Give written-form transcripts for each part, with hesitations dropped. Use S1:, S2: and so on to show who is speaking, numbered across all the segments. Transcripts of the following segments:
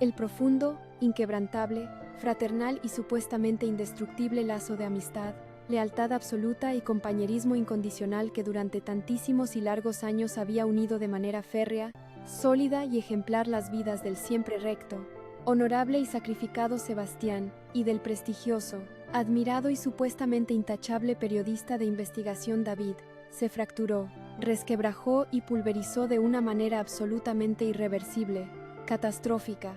S1: El profundo, inquebrantable, fraternal y supuestamente indestructible lazo de amistad, lealtad absoluta y compañerismo incondicional que durante tantísimos y largos años había unido de manera férrea, sólida y ejemplar las vidas del siempre recto, honorable y sacrificado Sebastián, y del prestigioso, admirado y supuestamente intachable periodista de investigación David, se fracturó, resquebrajó y pulverizó de una manera absolutamente irreversible, catastrófica,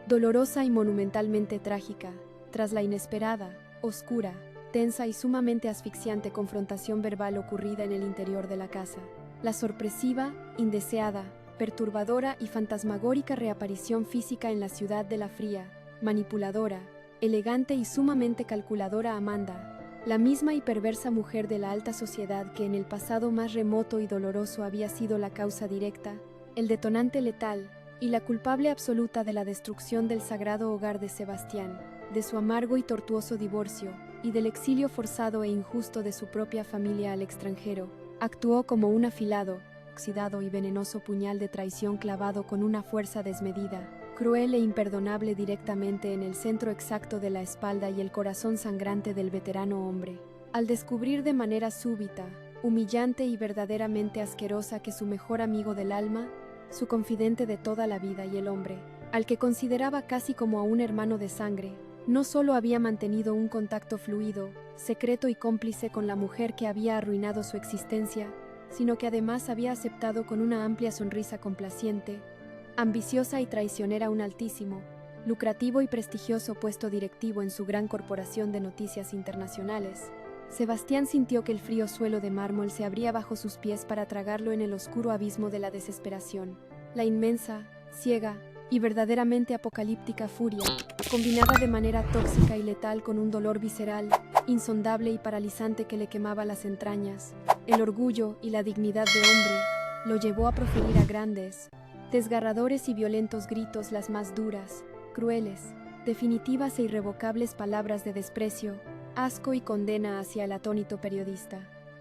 S1: dolorosa y monumentalmente trágica, tras la inesperada, oscura, tensa y sumamente asfixiante confrontación verbal ocurrida en el interior de la casa. La sorpresiva, indeseada, perturbadora y fantasmagórica reaparición física en la ciudad de la fría, manipuladora, elegante y sumamente calculadora Amanda, la misma y perversa mujer de la alta sociedad que en el pasado más remoto y doloroso había sido la causa directa, el detonante letal y la culpable absoluta de la destrucción del sagrado hogar de Sebastián, de su amargo y tortuoso divorcio, y del exilio forzado e injusto de su propia familia al extranjero, actuó como un afilado, oxidado y venenoso puñal de traición clavado con una fuerza desmedida, cruel e imperdonable directamente en el centro exacto de la espalda y el corazón sangrante del veterano hombre. Al descubrir de manera súbita, humillante y verdaderamente asquerosa que su mejor amigo del alma, su confidente de toda la vida y el hombre, al que consideraba casi como a un hermano de sangre, no solo había mantenido un contacto fluido, secreto y cómplice con la mujer que había arruinado su existencia, sino que además había aceptado con una amplia sonrisa complaciente, ambiciosa y traicionera un altísimo, lucrativo y prestigioso puesto directivo en su gran corporación de noticias internacionales. Sebastián sintió que el frío suelo de mármol se abría bajo sus pies para tragarlo en el oscuro abismo de la desesperación. La inmensa, ciega y verdaderamente apocalíptica furia, combinada de manera tóxica y letal con un dolor visceral, insondable y paralizante que le quemaba las entrañas, el orgullo y la dignidad de hombre, lo llevó a proferir a grandes, desgarradores y violentos gritos las más duras, crueles, definitivas e irrevocables palabras de desprecio, asco y condena hacia el atónito periodista.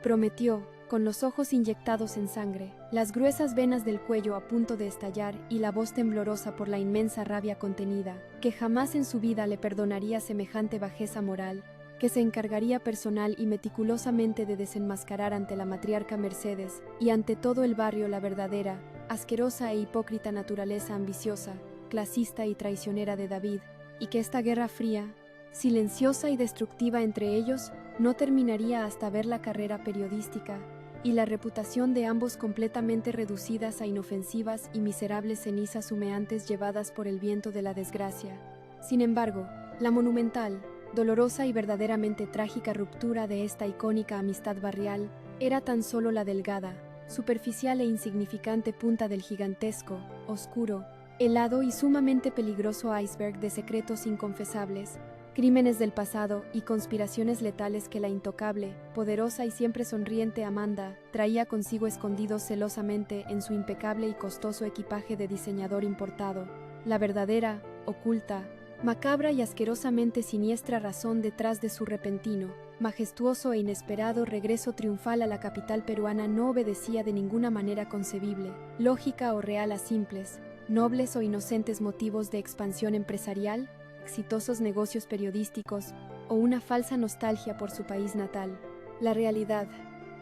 S1: Prometió, con los ojos inyectados en sangre, las gruesas venas del cuello a punto de estallar y la voz temblorosa por la inmensa rabia contenida, que jamás en su vida le perdonaría semejante bajeza moral, que se encargaría personal y meticulosamente de desenmascarar ante la matriarca Mercedes y ante todo el barrio la verdadera, asquerosa e hipócrita naturaleza ambiciosa, clasista y traicionera de David, y que esta guerra fría, silenciosa y destructiva entre ellos, no terminaría hasta ver la carrera periodística y la reputación de ambos completamente reducidas a inofensivas y miserables cenizas humeantes llevadas por el viento de la desgracia. Sin embargo, la monumental, dolorosa y verdaderamente trágica ruptura de esta icónica amistad barrial era tan solo la delgada, superficial e insignificante punta del gigantesco, oscuro, helado y sumamente peligroso iceberg de secretos inconfesables, crímenes del pasado y conspiraciones letales que la intocable, poderosa y siempre sonriente Amanda traía consigo escondidos celosamente en su impecable y costoso equipaje de diseñador importado, la verdadera, oculta, macabra y asquerosamente siniestra razón detrás de su repentino, majestuoso e inesperado regreso triunfal a la capital peruana no obedecía de ninguna manera concebible, lógica o real a simples, nobles o inocentes motivos de expansión empresarial, exitosos negocios periodísticos o una falsa nostalgia por su país natal. La realidad,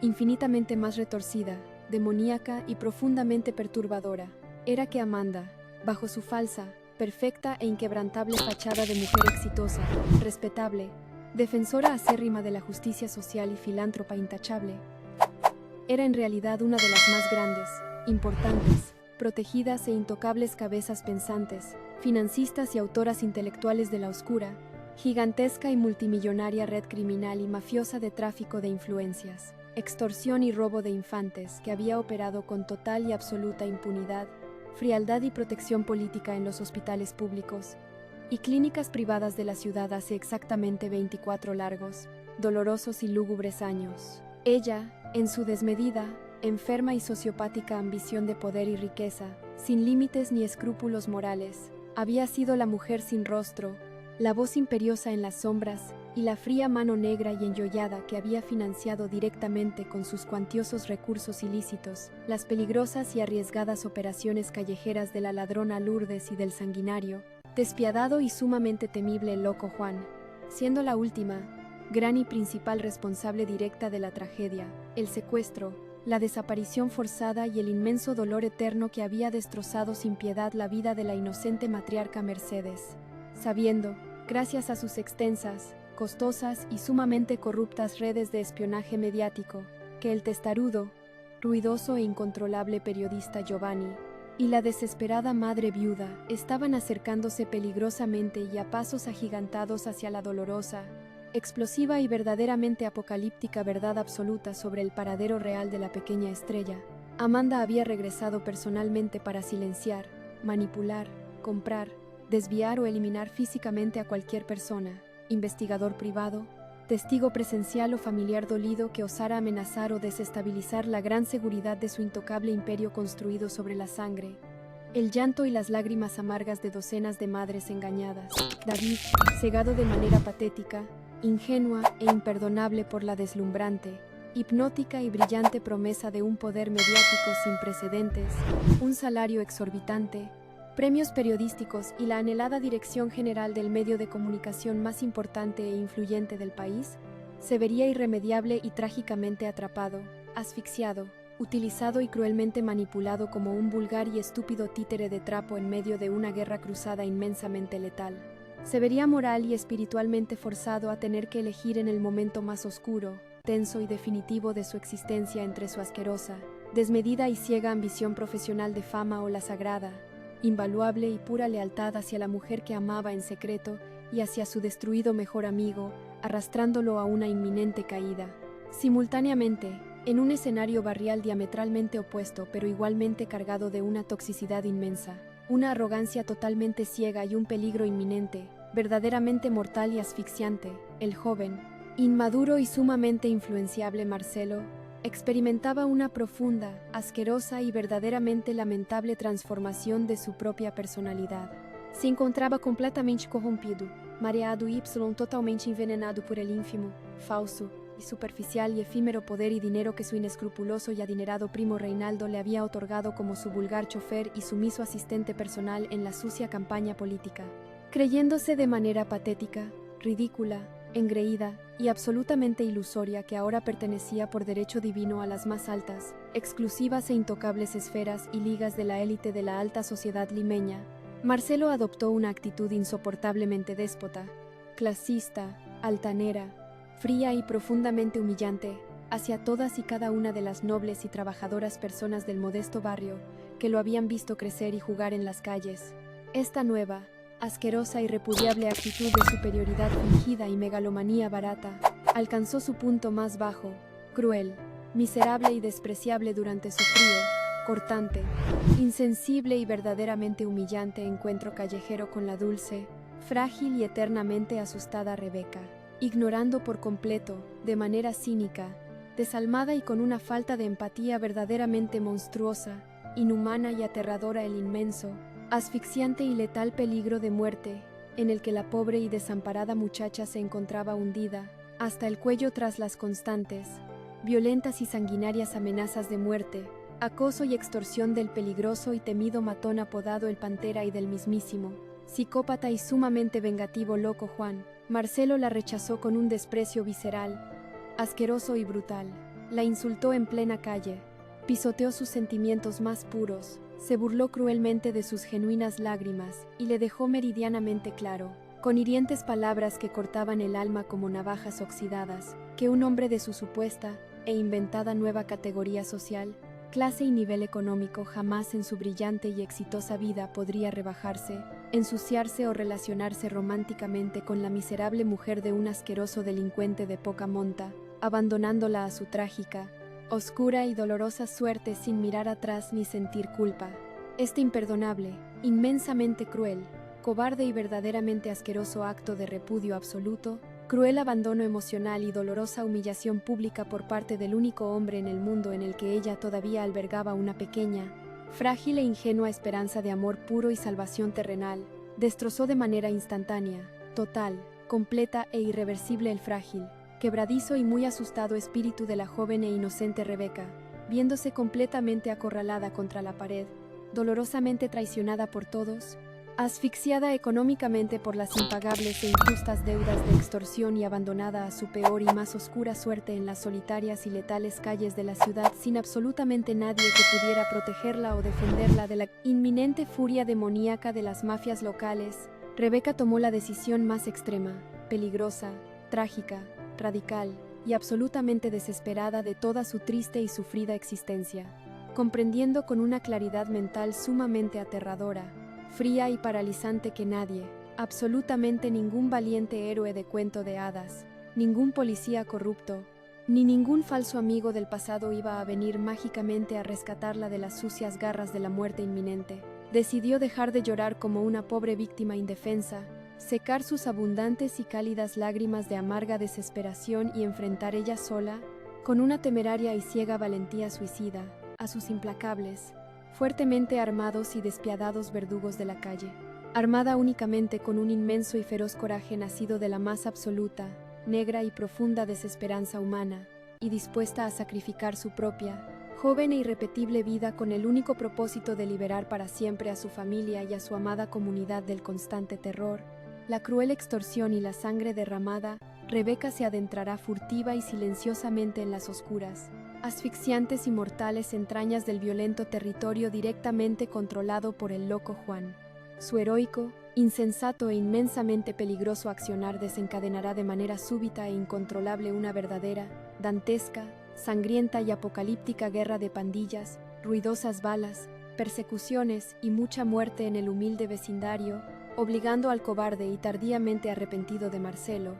S1: infinitamente más retorcida, demoníaca y profundamente perturbadora, era que Amanda, bajo su falsa, perfecta e inquebrantable fachada de mujer exitosa, respetable, defensora acérrima de la justicia social y filántropa intachable, era en realidad una de las más grandes, importantes, protegidas e intocables cabezas pensantes, financistas y autoras intelectuales de la oscura, gigantesca y multimillonaria red criminal y mafiosa de tráfico de influencias, extorsión y robo de infantes que había operado con total y absoluta impunidad, frialdad y protección política en los hospitales públicos y clínicas privadas de la ciudad hace exactamente 24 largos, dolorosos y lúgubres años. Ella, en su desmedida, enferma y sociopática ambición de poder y riqueza, sin límites ni escrúpulos morales, había sido la mujer sin rostro, la voz imperiosa en las sombras y la fría mano negra y enyollada que había financiado directamente con sus cuantiosos recursos ilícitos las peligrosas y arriesgadas operaciones callejeras de la ladrona Lourdes y del sanguinario, Despiadado y sumamente temible el loco Juan, siendo la última, gran y principal responsable directa de la tragedia, el secuestro, la desaparición forzada y el inmenso dolor eterno que había destrozado sin piedad la vida de la inocente matriarca Mercedes, sabiendo, gracias a sus extensas, costosas y sumamente corruptas redes de espionaje mediático, que el testarudo, ruidoso e incontrolable periodista Giovanni y la desesperada madre viuda estaban acercándose peligrosamente y a pasos agigantados hacia la dolorosa, explosiva y verdaderamente apocalíptica verdad absoluta sobre el paradero real de la pequeña estrella. Amanda había regresado personalmente para silenciar, manipular, comprar, desviar o eliminar físicamente a cualquier persona, investigador privado, testigo presencial o familiar dolido que osara amenazar o desestabilizar la gran seguridad de su intocable imperio construido sobre la sangre, el llanto y las lágrimas amargas de docenas de madres engañadas. David, cegado de manera patética, ingenua e imperdonable por la deslumbrante, hipnótica y brillante promesa de un poder mediático sin precedentes, un salario exorbitante, premios periodísticos y la anhelada dirección general del medio de comunicación más importante e influyente del país, se vería irremediable y trágicamente atrapado, asfixiado, utilizado y cruelmente manipulado como un vulgar y estúpido títere de trapo en medio de una guerra cruzada inmensamente letal. Se vería moral y espiritualmente forzado a tener que elegir en el momento más oscuro, tenso y definitivo de su existencia entre su asquerosa, desmedida y ciega ambición profesional de fama o la sagrada, invaluable y pura lealtad hacia la mujer que amaba en secreto y hacia su destruido mejor amigo, arrastrándolo a una inminente caída. Simultáneamente, en un escenario barrial diametralmente opuesto pero igualmente cargado de una toxicidad inmensa, una arrogancia totalmente ciega y un peligro inminente, verdaderamente mortal y asfixiante, el joven, inmaduro y sumamente influenciable Marcelo, experimentaba una profunda, asquerosa y verdaderamente lamentable transformación de su propia personalidad. Se encontraba completamente corrompido, mareado y totalmente envenenado por el ínfimo, falso y superficial y efímero poder y dinero que su inescrupuloso y adinerado primo Reinaldo le había otorgado como su vulgar chofer y sumiso asistente personal en la sucia campaña política. Creyéndose de manera patética, ridícula, engreída y absolutamente ilusoria que ahora pertenecía por derecho divino a las más altas, exclusivas e intocables esferas y ligas de la élite de la alta sociedad limeña, Marcelo adoptó una actitud insoportablemente déspota, clasista, altanera, fría y profundamente humillante hacia todas y cada una de las nobles y trabajadoras personas del modesto barrio que lo habían visto crecer y jugar en las calles. Esta nueva, asquerosa y repudiable actitud de superioridad fingida y megalomanía barata alcanzó su punto más bajo, cruel, miserable y despreciable durante su frío, cortante, insensible y verdaderamente humillante encuentro callejero con la dulce, frágil y eternamente asustada Rebeca, ignorando por completo, de manera cínica, desalmada y con una falta de empatía verdaderamente monstruosa, inhumana y aterradora el inmenso, asfixiante y letal peligro de muerte, en el que la pobre y desamparada muchacha se encontraba hundida, hasta el cuello tras las constantes, violentas y sanguinarias amenazas de muerte, acoso y extorsión del peligroso y temido matón apodado el Pantera y del mismísimo, psicópata y sumamente vengativo loco Juan. Marcelo la rechazó con un desprecio visceral, asqueroso y brutal, la insultó en plena calle, pisoteó sus sentimientos más puros, se burló cruelmente de sus genuinas lágrimas y le dejó meridianamente claro, con hirientes palabras que cortaban el alma como navajas oxidadas, que un hombre de su supuesta e inventada nueva categoría social, clase y nivel económico jamás en su brillante y exitosa vida podría rebajarse, ensuciarse o relacionarse románticamente con la miserable mujer de un asqueroso delincuente de poca monta, abandonándola a su trágica, oscura y dolorosa suerte sin mirar atrás ni sentir culpa. Este imperdonable, inmensamente cruel, cobarde y verdaderamente asqueroso acto de repudio absoluto, cruel abandono emocional y dolorosa humillación pública por parte del único hombre en el mundo en el que ella todavía albergaba una pequeña, frágil e ingenua esperanza de amor puro y salvación terrenal, destrozó de manera instantánea, total, completa e irreversible el frágil, quebradizo y muy asustado espíritu de la joven e inocente Rebeca, viéndose completamente acorralada contra la pared, dolorosamente traicionada por todos, Asfixiada económicamente por las impagables e injustas deudas de extorsión y abandonada a su peor y más oscura suerte en las solitarias y letales calles de la ciudad sin absolutamente nadie que pudiera protegerla o defenderla de la inminente furia demoníaca de las mafias locales, Rebeca tomó la decisión más extrema, peligrosa, trágica, radical y absolutamente desesperada de toda su triste y sufrida existencia. Comprendiendo con una claridad mental sumamente aterradora, fría y paralizante que nadie, absolutamente ningún valiente héroe de cuento de hadas, ningún policía corrupto, ni ningún falso amigo del pasado iba a venir mágicamente a rescatarla de las sucias garras de la muerte inminente. Decidió dejar de llorar como una pobre víctima indefensa, secar sus abundantes y cálidas lágrimas de amarga desesperación y enfrentar ella sola, con una temeraria y ciega valentía suicida, a sus implacables, fuertemente armados y despiadados verdugos de la calle. Armada únicamente con un inmenso y feroz coraje nacido de la más absoluta, negra y profunda desesperanza humana, y dispuesta a sacrificar su propia, joven e irrepetible vida con el único propósito de liberar para siempre a su familia y a su amada comunidad del constante terror, la cruel extorsión y la sangre derramada, Rebeca se adentrará furtiva y silenciosamente en las oscuras, asfixiantes y mortales entrañas del violento territorio directamente controlado por el loco Juan. Su heroico, insensato e inmensamente peligroso accionar desencadenará de manera súbita e incontrolable una verdadera, dantesca, sangrienta y apocalíptica guerra de pandillas, ruidosas balas, persecuciones y mucha muerte en el humilde vecindario, obligando al cobarde y tardíamente arrepentido de Marcelo,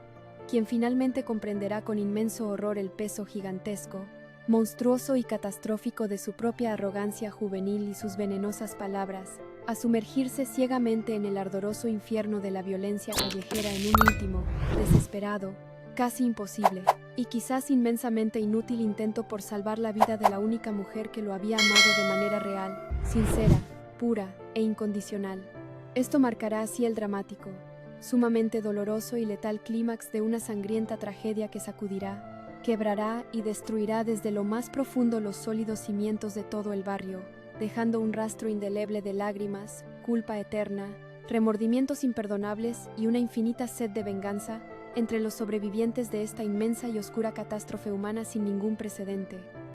S1: quien finalmente comprenderá con inmenso horror el peso gigantesco, monstruoso y catastrófico de su propia arrogancia juvenil y sus venenosas palabras, a sumergirse ciegamente en el ardoroso infierno de la violencia callejera en un último, desesperado, casi imposible, y quizás inmensamente inútil intento por salvar la vida de la única mujer que lo había amado de manera real, sincera, pura e incondicional. Esto marcará así el dramático, sumamente doloroso y letal clímax de una sangrienta tragedia que sacudirá, quebrará y destruirá desde lo más profundo los sólidos cimientos de todo el barrio, dejando un rastro indeleble de lágrimas, culpa eterna, remordimientos imperdonables y una infinita sed de venganza entre los sobrevivientes de esta inmensa y oscura catástrofe humana sin ningún precedente.